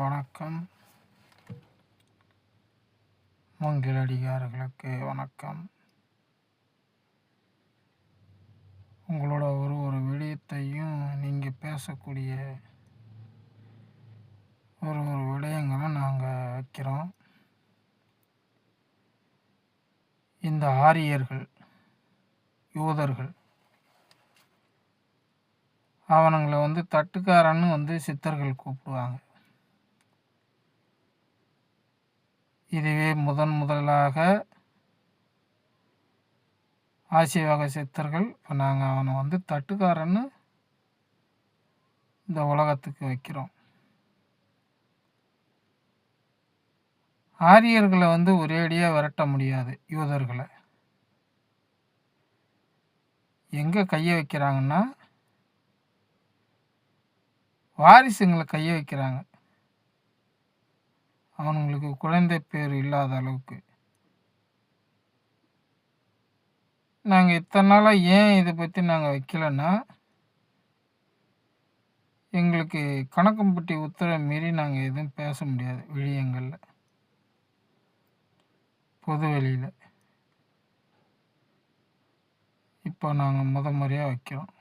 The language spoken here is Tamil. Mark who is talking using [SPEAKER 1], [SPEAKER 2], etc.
[SPEAKER 1] வணக்கம். மூங்கிலடிகாரர்களுக்கு வணக்கம். உங்களோட ஒரு விடயத்தையும் நீங்கள் பேசக்கூடிய ஒரு விடயங்களை நாங்கள் வைக்கிறோம். இந்த ஆரியர்கள், யூதர்கள், அவனுங்களை தட்டுக்காரன்னு சித்தர்கள் கூப்பிடுவாங்க. இதுவே முதலாக ஆசியவக சித்தர்கள் இப்போ நாங்கள் அவனை தட்டுக்காரன்னு இந்த உலகத்துக்கு வைக்கிறோம். ஆரியர்களை ஒரேடியாக விரட்ட முடியாது. யூதர்களை எங்கே கையை வைக்கிறாங்கன்னா வாரிசுங்களை கையை வைக்கிறாங்க. அவனுங்களுக்கு குழந்தை பேர் இல்லாத அளவுக்கு. நாங்கள் இத்தனை நாளாக ஏன் இதை பற்றி நாங்கள் வைக்கலைன்னா, எங்களுக்கு கணக்கம்பட்டி உத்தரவை மீறி நாங்கள் எதுவும் பேச முடியாது விழியங்களில், பொது வெளியில். இப்போ நாங்கள் முறையாக வைக்கிறோம்.